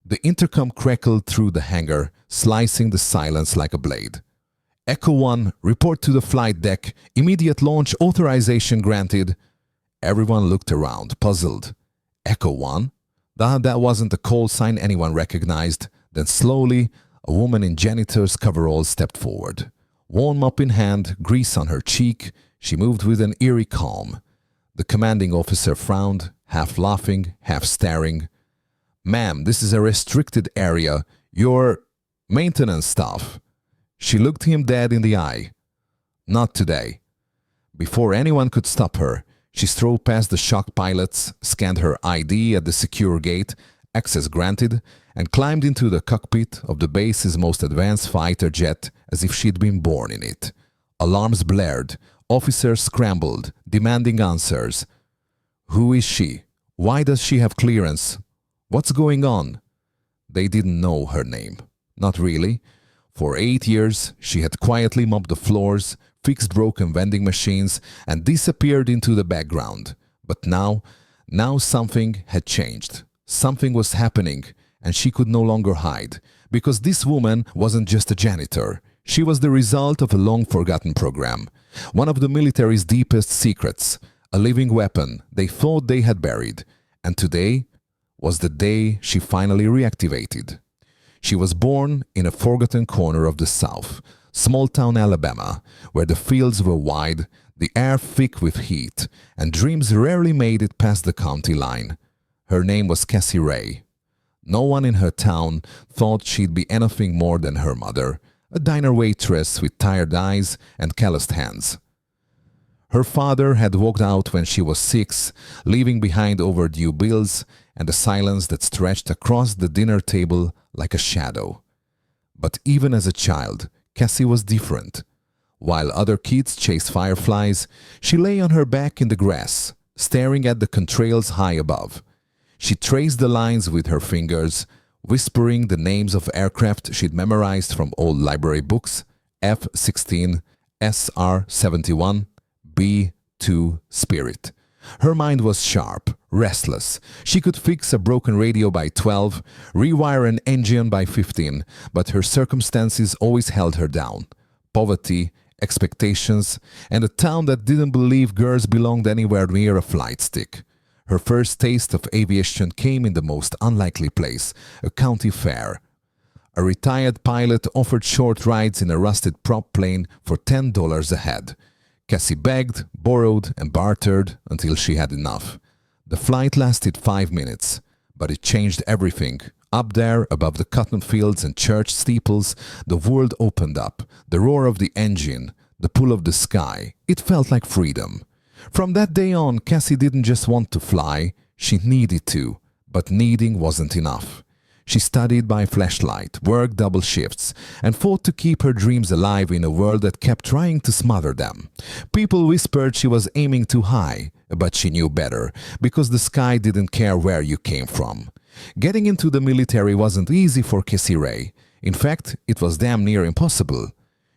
The intercom crackled through the hangar, slicing the silence like a blade. Echo 1, report to the flight deck. Immediate launch authorization granted. Everyone looked around, puzzled. Echo 1? That wasn't a call sign anyone recognized. Then slowly, a woman in janitor's coveralls stepped forward. Warm mop in hand, grease on her cheek, she moved with an eerie calm. The commanding officer frowned, half laughing, half staring. "Ma'am, this is a restricted area. You're maintenance staff." She looked him dead in the eye. "Not today." Before anyone could stop her, she strode past the shock pilots, scanned her ID at the secure gate, access granted, and climbed into the cockpit of the base's most advanced fighter jet as if she'd been born in it. Alarms blared. Officers scrambled, demanding answers. Who is she? Why does she have clearance? What's going on? They didn't know her name. Not really. For 8 years, she had quietly mopped the floors, fixed broken vending machines, and disappeared into the background. But now something had changed. Something was happening, and she could no longer hide. Because this woman wasn't just a janitor. She was the result of a long-forgotten program. One of the military's deepest secrets. A living weapon they thought they had buried. And today was the day she finally reactivated. She was born in a forgotten corner of the South, small-town Alabama, where the fields were wide, the air thick with heat, and dreams rarely made it past the county line. Her name was Cassie Ray. No one in her town thought she'd be anything more than her mother, a diner waitress with tired eyes and calloused hands. Her father had walked out when she was 6, leaving behind overdue bills and a silence that stretched across the dinner table like a shadow. But even as a child, Cassie was different. While other kids chased fireflies, she lay on her back in the grass, staring at the contrails high above. She traced the lines with her fingers, whispering the names of aircraft she'd memorized from old library books: F-16, SR-71, B-2 Spirit. Her mind was sharp, restless. She could fix a broken radio by 12, rewire an engine by 15, but her circumstances always held her down. Poverty, expectations, and a town that didn't believe girls belonged anywhere near a flight stick. Her first taste of aviation came in the most unlikely place, a county fair. A retired pilot offered short rides in a rusted prop plane for $10 a head. Cassie begged, borrowed, and bartered until she had enough. The flight lasted 5 minutes, but it changed everything. Up there, above the cotton fields and church steeples, the world opened up. The roar of the engine, the pull of the sky. It felt like freedom. From that day on, Cassie didn't just want to fly, she needed to, but needing wasn't enough. She studied by flashlight, worked double shifts, and fought to keep her dreams alive in a world that kept trying to smother them. People whispered she was aiming too high, but she knew better, because the sky didn't care where you came from. Getting into the military wasn't easy for Cassie Ray. In fact, it was damn near impossible.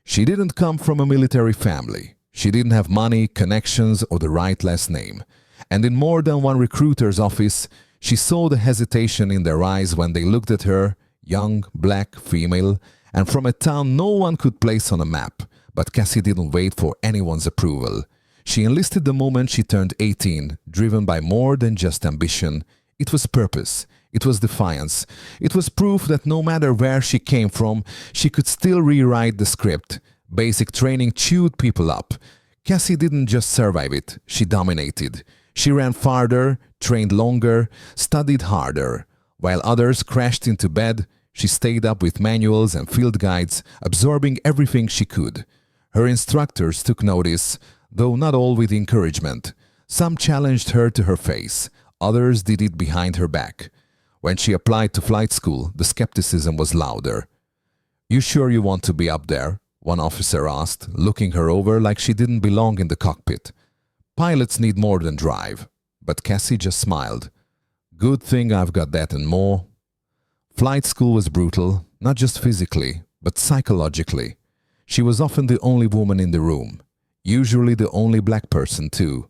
She didn't come from a military family. She didn't have money, connections, or the right last name. And in more than one recruiter's office, she saw the hesitation in their eyes when they looked at her, young, black, female, and from a town no one could place on a map. But Cassie didn't wait for anyone's approval. She enlisted the moment she turned 18, driven by more than just ambition. It was purpose. It was defiance. It was proof that no matter where she came from, she could still rewrite the script. Basic training chewed people up. Cassie didn't just survive it, she dominated. She ran farther, trained longer, studied harder. While others crashed into bed, she stayed up with manuals and field guides, absorbing everything she could. Her instructors took notice, though not all with encouragement. Some challenged her to her face, others did it behind her back. When she applied to flight school, the skepticism was louder. "You sure you want to be up there?" one officer asked, looking her over like she didn't belong in the cockpit. "Pilots need more than drive." But Cassie just smiled. "Good thing I've got that and more." Flight school was brutal, not just physically, but psychologically. She was often the only woman in the room, usually the only black person too.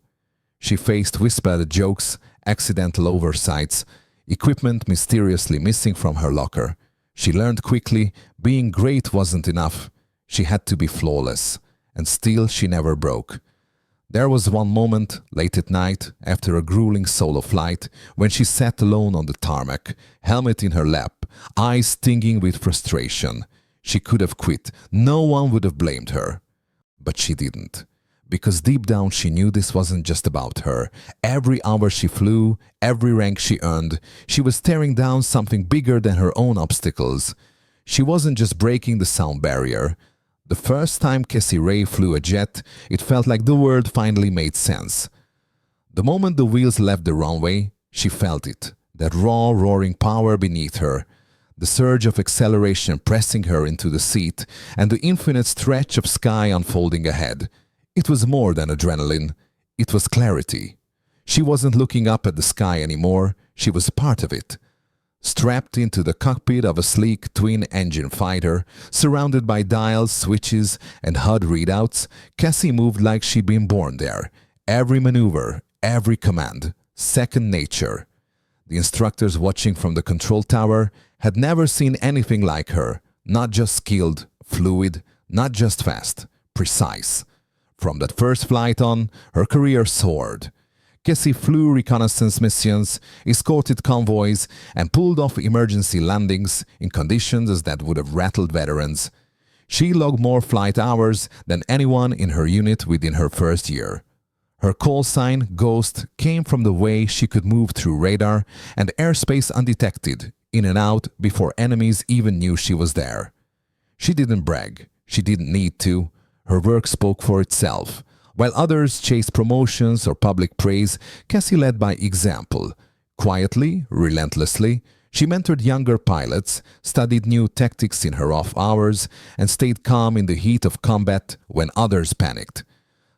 She faced whispered jokes, accidental oversights, equipment mysteriously missing from her locker. She learned quickly being great wasn't enough. She had to be flawless, and still she never broke. There was one moment, late at night, after a grueling solo flight, when she sat alone on the tarmac, helmet in her lap, eyes stinging with frustration. She could have quit. No one would have blamed her. But she didn't. Because deep down she knew this wasn't just about her. Every hour she flew, every rank she earned, she was tearing down something bigger than her own obstacles. She wasn't just breaking the sound barrier. The first time Cassie Ray flew a jet, it felt like the world finally made sense. The moment the wheels left the runway, she felt it, that raw, roaring power beneath her, the surge of acceleration pressing her into the seat, and the infinite stretch of sky unfolding ahead. It was more than adrenaline. It was clarity. She wasn't looking up at the sky anymore. She was part of it. Strapped into the cockpit of a sleek twin-engine fighter, surrounded by dials, switches, and HUD readouts, Cassie moved like she'd been born there. Every maneuver, every command, second nature. The instructors watching from the control tower had never seen anything like her. Not just skilled, fluid, not just fast, precise. From that first flight on, her career soared. Cassie flew reconnaissance missions, escorted convoys, and pulled off emergency landings in conditions that would have rattled veterans. She logged more flight hours than anyone in her unit within her first year. Her call sign, Ghost, came from the way she could move through radar and airspace undetected, in and out, before enemies even knew she was there. She didn't brag. She didn't need to. Her work spoke for itself. While others chased promotions or public praise, Cassie led by example. Quietly, relentlessly, she mentored younger pilots, studied new tactics in her off hours, and stayed calm in the heat of combat when others panicked.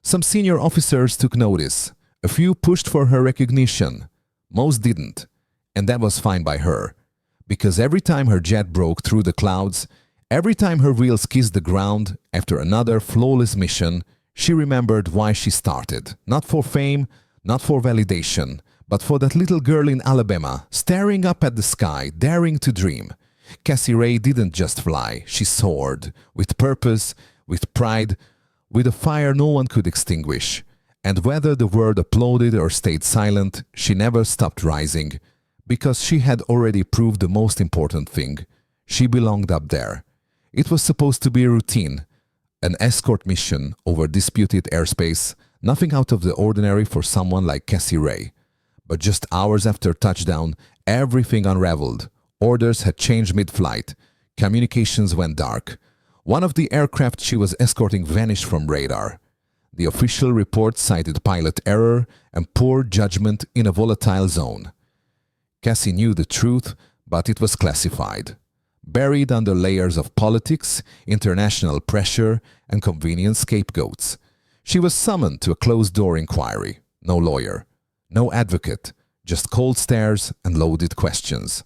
Some senior officers took notice. A few pushed for her recognition. Most didn't. And that was fine by her. Because every time her jet broke through the clouds, every time her wheels kissed the ground after another flawless mission, she remembered why she started. Not for fame, not for validation, but for that little girl in Alabama, staring up at the sky, daring to dream. Cassie Ray didn't just fly, she soared, with purpose, with pride, with a fire no one could extinguish. And whether the world applauded or stayed silent, she never stopped rising, because she had already proved the most important thing. She belonged up there. It was supposed to be routine, an escort mission over disputed airspace, nothing out of the ordinary for someone like Cassie Ray. But just hours after touchdown, everything unraveled. Orders had changed mid-flight. Communications went dark. One of the aircraft she was escorting vanished from radar. The official report cited pilot error and poor judgment in a volatile zone. Cassie knew the truth, but it was classified. Buried under layers of politics, international pressure, and convenient scapegoats. She was summoned to a closed-door inquiry. No lawyer, no advocate, just cold stares and loaded questions.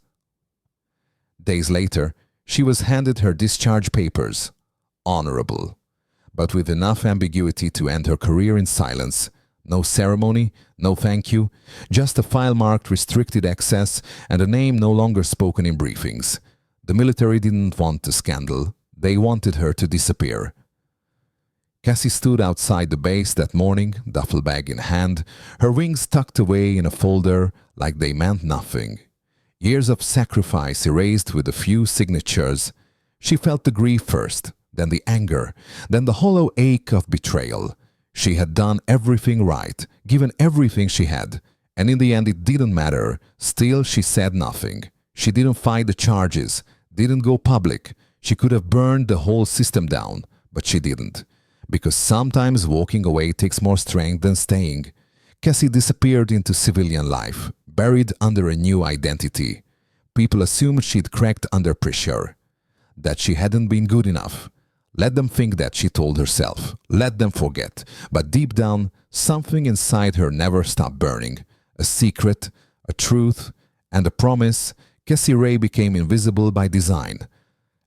Days later, she was handed her discharge papers. Honorable, but with enough ambiguity to end her career in silence. No ceremony, no thank you, just a file marked restricted access and a name no longer spoken in briefings. The military didn't want a scandal. They wanted her to disappear. Cassie stood outside the base that morning, duffel bag in hand, her wings tucked away in a folder like they meant nothing. Years of sacrifice erased with a few signatures. She felt the grief first, then the anger, then the hollow ache of betrayal. She had done everything right, given everything she had, and in the end it didn't matter. Still, she said nothing. She didn't fight the charges, didn't go public. She could have burned the whole system down, but she didn't. Because sometimes walking away takes more strength than staying. Cassie disappeared into civilian life, buried under a new identity. People assumed she'd cracked under pressure, that she hadn't been good enough. Let them think that, she told herself. Let them forget. But deep down, something inside her never stopped burning. A secret, a truth, and a promise. Cassie Ray became invisible by design.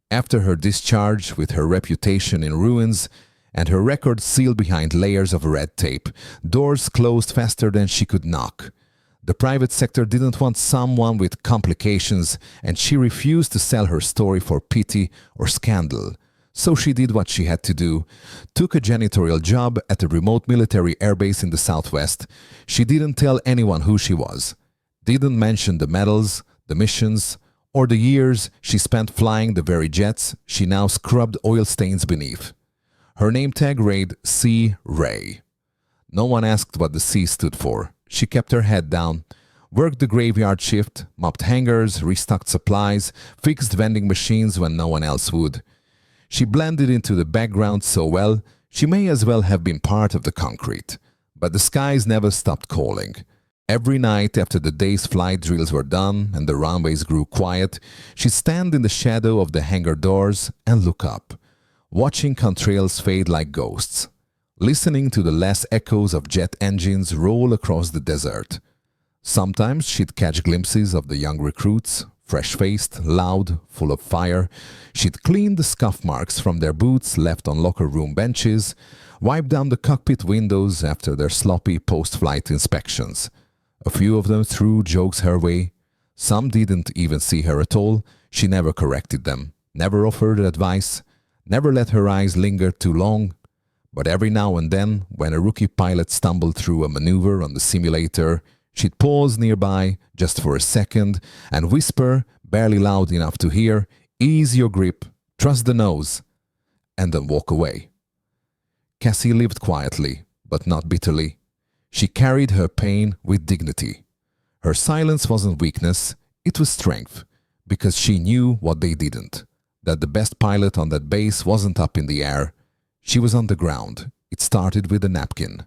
After her discharge, with her reputation in ruins and her record sealed behind layers of red tape, doors closed faster than she could knock. The private sector didn't want someone with complications, and she refused to sell her story for pity or scandal. So she did what she had to do, took a janitorial job at a remote military airbase in the southwest. She didn't tell anyone who she was, didn't mention the medals, the missions, or the years she spent flying the very jets she now scrubbed oil stains beneath. Her name tag read C. Ray. No one asked what the C stood for. She kept her head down, worked the graveyard shift, mopped hangars, restocked supplies, fixed vending machines when no one else would. She blended into the background so well, she may as well have been part of the concrete. But the skies never stopped calling. Every night after the day's flight drills were done and the runways grew quiet, she'd stand in the shadow of the hangar doors and look up, watching contrails fade like ghosts, listening to the last echoes of jet engines roll across the desert. Sometimes she'd catch glimpses of the young recruits, fresh-faced, loud, full of fire. She'd clean the scuff marks from their boots left on locker room benches, wipe down the cockpit windows after their sloppy post-flight inspections. A few of them threw jokes her way. Some didn't even see her at all. She never corrected them, never offered advice, never let her eyes linger too long. But every now and then, when a rookie pilot stumbled through a maneuver on the simulator, she'd pause nearby just for a second and whisper, barely loud enough to hear, "Ease your grip, trust the nose," and then walk away. Cassie lived quietly, but not bitterly. She carried her pain with dignity. Her silence wasn't weakness, it was strength, because she knew what they didn't, that the best pilot on that base wasn't up in the air. She was on the ground. It started with a napkin.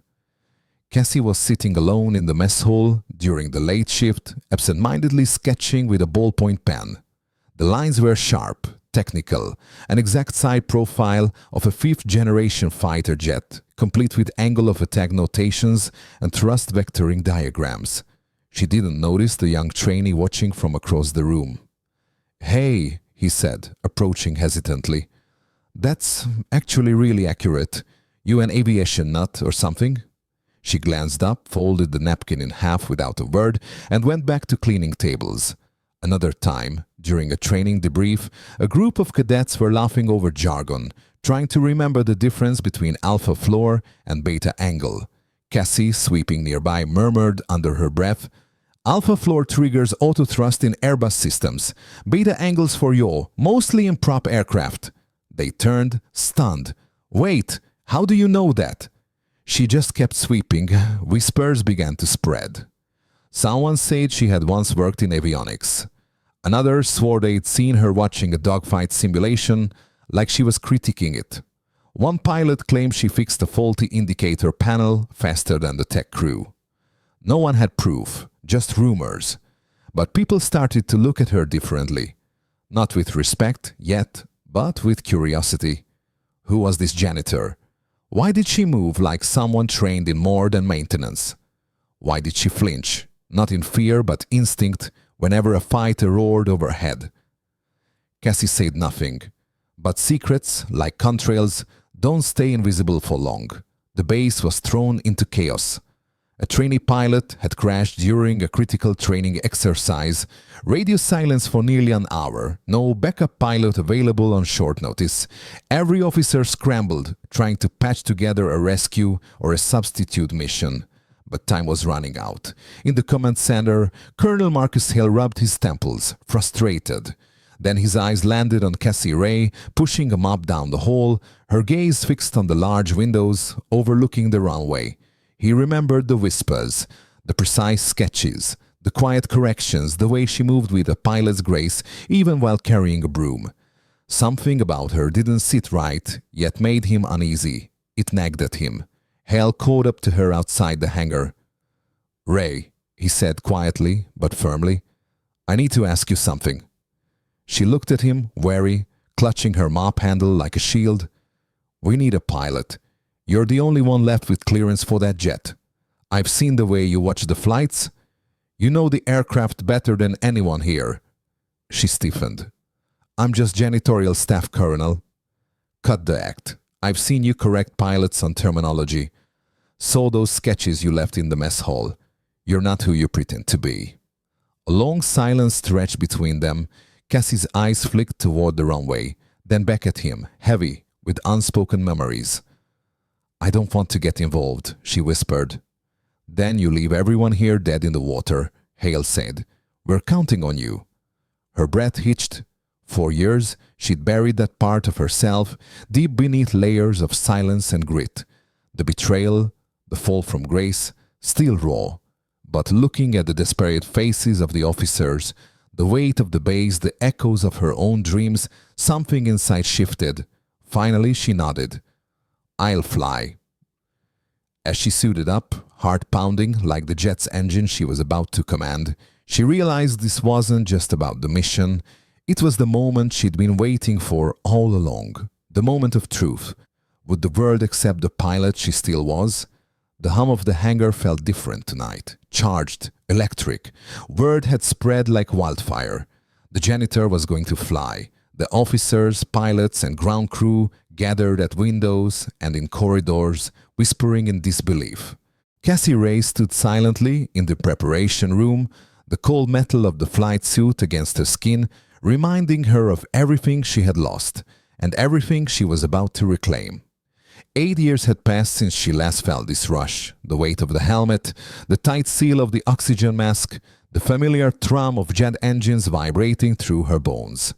Cassie was sitting alone in the mess hall during the late shift, absent-mindedly sketching with a ballpoint pen. The lines were sharp, technical, an exact side profile of a fifth-generation fighter jet, complete with angle of attack notations and thrust vectoring diagrams. She didn't notice the young trainee watching from across the room. "Hey," he said, approaching hesitantly. "That's actually really accurate. You an aviation nut or something?" She glanced up, folded the napkin in half without a word, and went back to cleaning tables. Another time, during a training debrief, a group of cadets were laughing over jargon, trying to remember the difference between alpha floor and beta angle. Cassie, sweeping nearby, murmured under her breath, "Alpha floor triggers auto-thrust in Airbus systems. Beta angles for yaw, mostly in prop aircraft." They turned, stunned. "Wait, how do you know that?" She just kept sweeping. Whispers began to spread. Someone said she had once worked in avionics. Another swore they'd seen her watching a dogfight simulation, like she was critiquing it. One pilot claimed she fixed a faulty indicator panel faster than the tech crew. No one had proof, just rumors. But people started to look at her differently. Not with respect, yet, but with curiosity. Who was this janitor? Why did she move like someone trained in more than maintenance? Why did she flinch, not in fear but instinct, whenever a fighter roared overhead? Cassie said nothing. But secrets, like contrails, don't stay invisible for long. The base was thrown into chaos. A trainee pilot had crashed during a critical training exercise, radio silence for nearly an hour, no backup pilot available on short notice. Every officer scrambled, trying to patch together a rescue or a substitute mission. But time was running out. In the command center, Colonel Marcus Hill rubbed his temples, frustrated. Then his eyes landed on Cassie Ray, pushing a mop down the hall, her gaze fixed on the large windows overlooking the runway. He remembered the whispers, the precise sketches, the quiet corrections, the way she moved with a pilot's grace even while carrying a broom. Something about her didn't sit right, yet made him uneasy. It nagged at him. Hale caught up to her outside the hangar. "Ray," he said quietly but firmly, "I need to ask you something." She looked at him, wary, clutching her mop handle like a shield. "We need a pilot. You're the only one left with clearance for that jet. I've seen the way you watch the flights. You know the aircraft better than anyone here." She stiffened. "I'm just janitorial staff, Colonel." "Cut the act. I've seen you correct pilots on terminology. Saw those sketches you left in the mess hall. You're not who you pretend to be. A long silence stretched between them. Cassie's eyes flicked toward the runway, then back at him, heavy with unspoken memories. I don't want to get involved, she whispered. Then you leave everyone here dead in the water, Hale said. We're counting on you. Her breath hitched. For years, she'd buried that part of herself deep beneath layers of silence and grit. The betrayal, the fall from grace, still raw. But looking at the desperate faces of the officers, the weight of the base, the echoes of her own dreams, something inside shifted. Finally, she nodded. I'll fly. As she suited up, heart pounding like the jet's engine she was about to command, she realized this wasn't just about the mission. It was the moment she'd been waiting for all along. The moment of truth. Would the world accept the pilot she still was? The hum of the hangar felt different tonight. Charged, electric. Word had spread like wildfire. The janitor was going to fly. The officers, pilots, and ground crew gathered at windows and in corridors, whispering in disbelief. Cassie Ray stood silently in the preparation room, the cold metal of the flight suit against her skin, reminding her of everything she had lost and everything she was about to reclaim. 8 years had passed since she last felt this rush, the weight of the helmet, the tight seal of the oxygen mask, the familiar thrum of jet engines vibrating through her bones.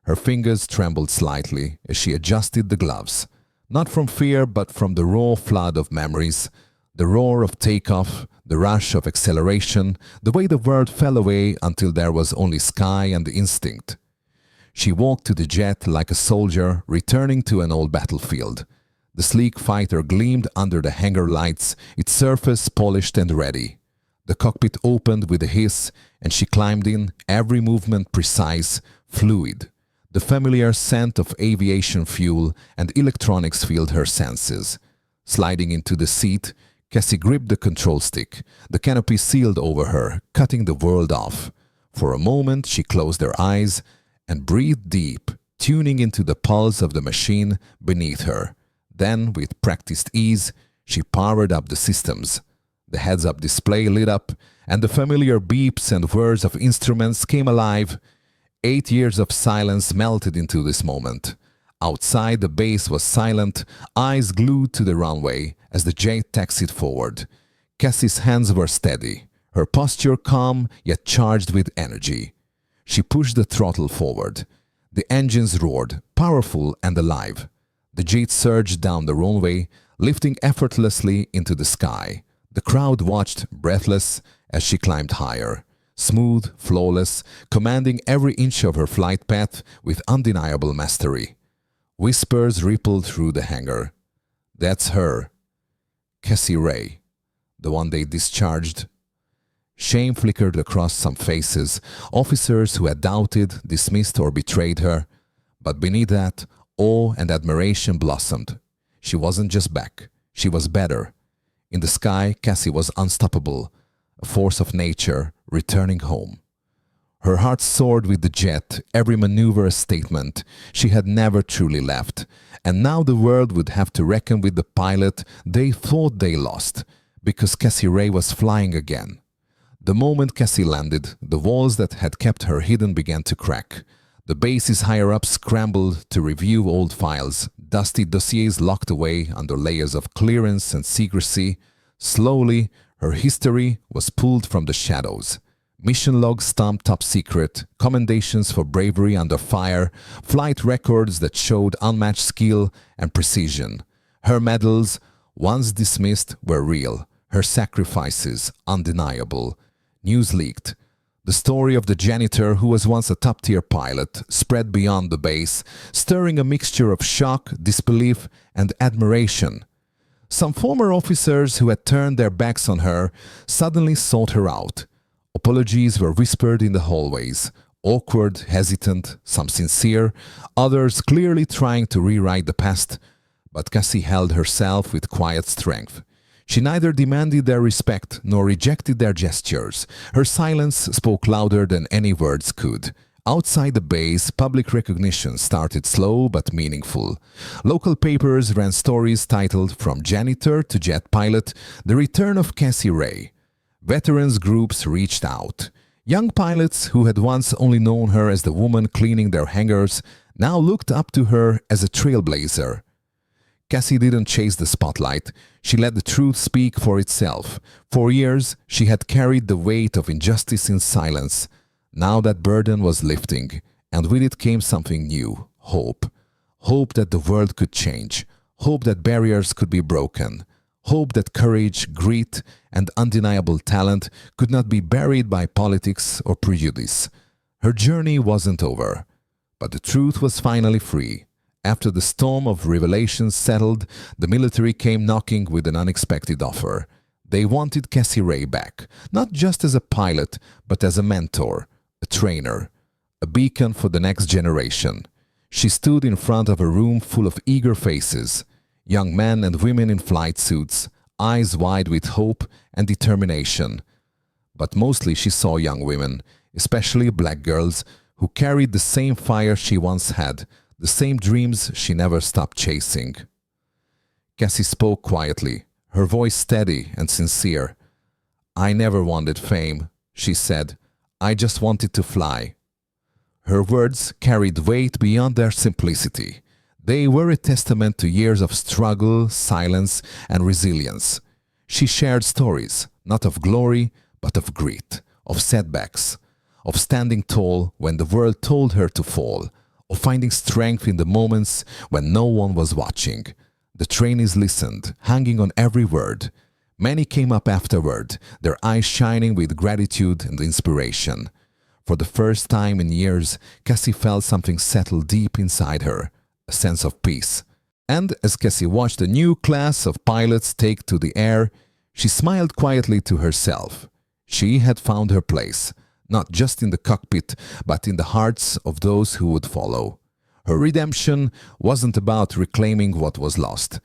Her fingers trembled slightly as she adjusted the gloves, not from fear but from the raw flood of memories, the roar of takeoff, the rush of acceleration, the way the world fell away until there was only sky and instinct. She walked to the jet like a soldier returning to an old battlefield. The sleek fighter gleamed under the hangar lights, its surface polished and ready. The cockpit opened with a hiss, and she climbed in, every movement precise, fluid. The familiar scent of aviation fuel and electronics filled her senses. Sliding into the seat, Cassie gripped the control stick. The canopy sealed over her, cutting the world off. For a moment, she closed her eyes and breathed deep, tuning into the pulse of the machine beneath her. Then, with practiced ease, she powered up the systems. The heads-up display lit up, and the familiar beeps and whirs of instruments came alive. 8 years of silence melted into this moment. Outside, the base was silent, eyes glued to the runway as the jet taxied forward. Cassie's hands were steady, her posture calm yet charged with energy. She pushed the throttle forward. The engines roared, powerful and alive. The jet surged down the runway, lifting effortlessly into the sky. The crowd watched, breathless, as she climbed higher. Smooth, flawless, commanding every inch of her flight path with undeniable mastery. Whispers rippled through the hangar. That's her. Cassie Ray, the one they discharged. Shame flickered across some faces, officers who had doubted, dismissed or betrayed her. But beneath that, awe and admiration blossomed. She wasn't just back, she was better. In the sky, Cassie was unstoppable, a force of nature, returning home. Her heart soared with the jet, every maneuver a statement. She had never truly left, and now the world would have to reckon with the pilot they thought they lost, because Cassie Ray was flying again. The moment Cassie landed, the walls that had kept her hidden began to crack. The base's higher-ups scrambled to review old files, dusty dossiers locked away under layers of clearance and secrecy. Slowly, her history was pulled from the shadows. Mission logs stamped top secret, commendations for bravery under fire, flight records that showed unmatched skill and precision. Her medals, once dismissed, were real, her sacrifices undeniable. News leaked. The story of the janitor, who was once a top-tier pilot, spread beyond the base, stirring a mixture of shock, disbelief, and admiration. Some former officers who had turned their backs on her suddenly sought her out. Apologies were whispered in the hallways, awkward, hesitant, some sincere, others clearly trying to rewrite the past. But Cassie held herself with quiet strength. She neither demanded their respect nor rejected their gestures. Her silence spoke louder than any words could. Outside the base, public recognition started slow but meaningful. Local papers ran stories titled "From Janitor to Jet Pilot, The Return of Cassie Ray." Veterans groups reached out. Young pilots who had once only known her as the woman cleaning their hangars now looked up to her as a trailblazer. Cassie didn't chase the spotlight. She let the truth speak for itself. For years, she had carried the weight of injustice in silence. Now that burden was lifting, and with it came something new, hope. Hope that the world could change. Hope that barriers could be broken. Hope that courage, grit, and undeniable talent could not be buried by politics or prejudice. Her journey wasn't over, but the truth was finally free. After the storm of revelations settled, the military came knocking with an unexpected offer. They wanted Cassie Ray back, not just as a pilot, but as a mentor, a trainer, a beacon for the next generation. She stood in front of a room full of eager faces, young men and women in flight suits, eyes wide with hope and determination. But mostly she saw young women, especially black girls, who carried the same fire she once had, the same dreams she never stopped chasing. Cassie spoke quietly, her voice steady and sincere. "I never wanted fame," she said. "I just wanted to fly." Her words carried weight beyond their simplicity. They were a testament to years of struggle, silence, and resilience. She shared stories, not of glory, but of grit, of setbacks, of standing tall when the world told her to fall, of finding strength in the moments when no one was watching. The trainees listened, hanging on every word. Many came up afterward, their eyes shining with gratitude and inspiration. For the first time in years, Cassie felt something settle deep inside her, a sense of peace. And as Cassie watched a new class of pilots take to the air, she smiled quietly to herself. She had found her place, not just in the cockpit, but in the hearts of those who would follow. Her redemption wasn't about reclaiming what was lost.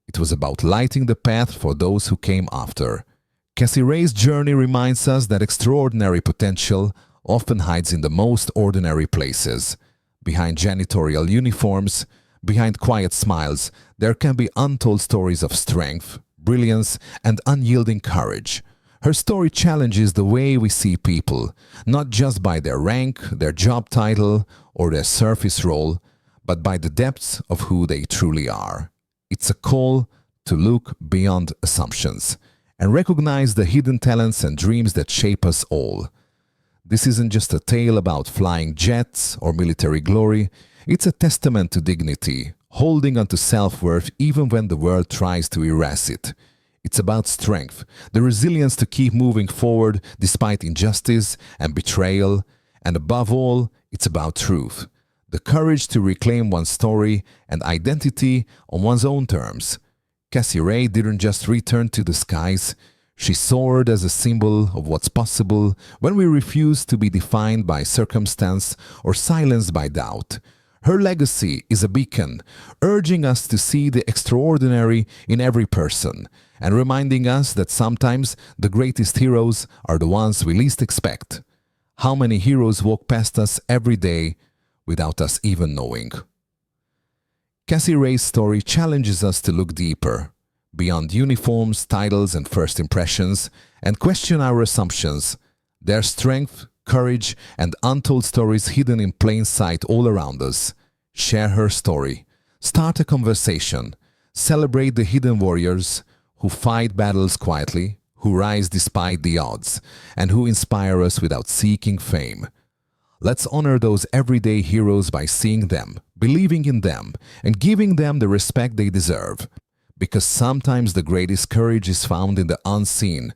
It was about lighting the path for those who came after. Cassie Ray's journey reminds us that extraordinary potential often hides in the most ordinary places. Behind janitorial uniforms, behind quiet smiles, there can be untold stories of strength, brilliance, and unyielding courage. Her story challenges the way we see people, not just by their rank, their job title, or their surface role, but by the depths of who they truly are. It's a call to look beyond assumptions and recognize the hidden talents and dreams that shape us all. This isn't just a tale about flying jets or military glory. It's a testament to dignity, holding onto self-worth even when the world tries to erase it. It's about strength, the resilience to keep moving forward despite injustice and betrayal, and above all, it's about truth, the courage to reclaim one's story and identity on one's own terms. Cassie Ray didn't just return to the skies. She soared as a symbol of what's possible when we refuse to be defined by circumstance or silenced by doubt. Her legacy is a beacon, urging us to see the extraordinary in every person and reminding us that sometimes the greatest heroes are the ones we least expect. How many heroes walk past us every day without us even knowing? Cassie Ray's story challenges us to look deeper, beyond uniforms, titles, and first impressions, and question our assumptions. There's strength, courage, and untold stories hidden in plain sight all around us. Share her story. Start a conversation. Celebrate the hidden warriors who fight battles quietly, who rise despite the odds, and who inspire us without seeking fame. Let's honor those everyday heroes by seeing them, believing in them, and giving them the respect they deserve. Because sometimes the greatest courage is found in the unseen,